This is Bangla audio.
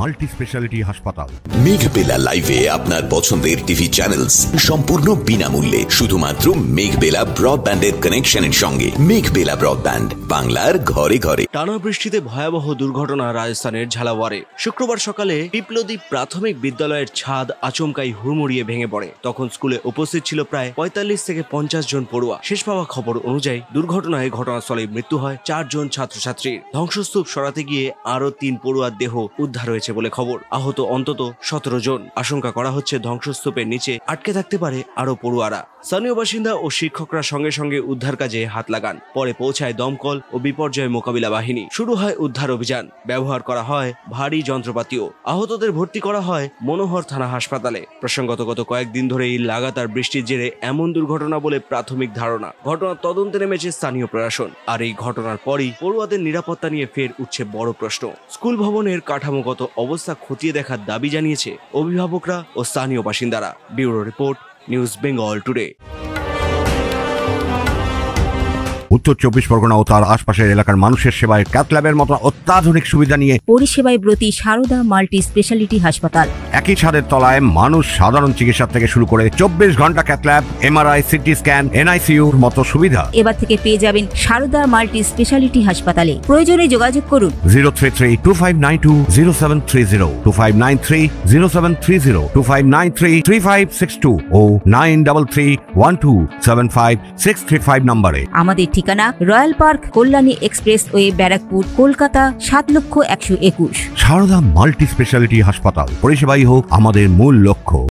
মাল্টি স্পেশালিটি হাসপাতাল। মেঘবেলা লাইভে আপনার পছন্দের টিভি চ্যানেলস সম্পূর্ণ বিনামূল্যে শুধুমাত্র মেঘবেলা ব্রডব্যান্ডের কানেকশনের সঙ্গে। মেঘবেলা ব্রডব্যান্ড, বাংলার ঘরে ঘরে। টানা বৃষ্টিতে ভয়াবহ দুর্ঘটনা রাজস্থানের ঝালাওয়ারে। শুক্রবার সকালে পিপলদ্বীপ প্রাথমিক বিদ্যালয়ের ছাদ আচমকাই হুড়মুড়িয়ে ভেঙে পড়ে। তখন স্কুলে উপস্থিত ছিল প্রায় ৪৫ থেকে ৫০ জন পড়ুয়া। শেষ পাওয়া খবর অনুযায়ী দুর্ঘটনায় ঘটনাস্থলে মৃত্যু হয় ৪ জন ছাত্রছাত্রীর। ধ্বংসস্তূপ সরাতে গিয়ে আরো ৩ পড়ুয়ার দেহ উদ্ধার হয়েছে বলে খবর। আহত অন্তত ১৭ জন। আশঙ্কা করা হচ্ছে ধ্বংসস্তূপের নিচে আটকে থাকতে পারে আরো পড়ুয়ারা। স্থানীয় বাসিন্দা ও শিক্ষকরা সঙ্গে সঙ্গে উদ্ধার কাজে হাত লাগান। পরে পৌঁছায় দমকল ও বিপর্যয় মোকাবিলা বাহিনী। শুরু হয় উদ্ধার অভিযান। ব্যবহার করা হয় ভারী যন্ত্রপাতিও। আহতদের ভর্তি করা হয় মনোহর থানা হাসপাতালে। প্রসঙ্গত গত কয়েকদিন ধরে এই লাগাতার বৃষ্টির জেরে এমন দুর্ঘটনা বলে প্রাথমিক ধারণা। ঘটনার তদন্তে নেমেছে স্থানীয় প্রশাসন। আর এই ঘটনার পরই পড়ুয়াদের নিরাপত্তা নিয়ে ফের উঠছে বড় প্রশ্ন। স্কুল ভবনের কাঠামোগত অবস্থা খতিয়ে দেখার দাবি জানিয়েছে অভিভাবকরা ও স্থানীয় বাসিন্দারা। Bureau report, news Bengal today. উত্তর ২৪ পরগনা ও তার আশপাশের এলাকার মানুষের সেবায় ক্যাথ ল্যাবের মতো অত্যাধুনিক সুবিধা নিয়ে পরিষেবায় ব্রতী সারদা মাল্টি স্পেশালিটি হাসপাতাল। একই ছাদের তলায় মানুষ সাধারণ চিকিৎসা থেকে শুরু করে ২৪ ঘন্টা cath lab, MRI, CT scan, এনআইসিইউর মতো সুবিধা এবার থেকে পেয়ে যাবেন সারদা মাল্টি স্পেশালিটি হাসপাতালে। প্রয়োজনে যোগাযোগ করুন 033-2592-0730, 2593-0730, 2593-3562 ও 9331275635 নম্বরে। আমাদের ঠিকানা royal park, Kalyani expressway, Barrackpore, Kolkata ৭,১২১। সারদা মাল্টি স্পেশালিটি হাসপাতাল। পরিষেবাই হোক আমাদের মূল লক্ষ্য।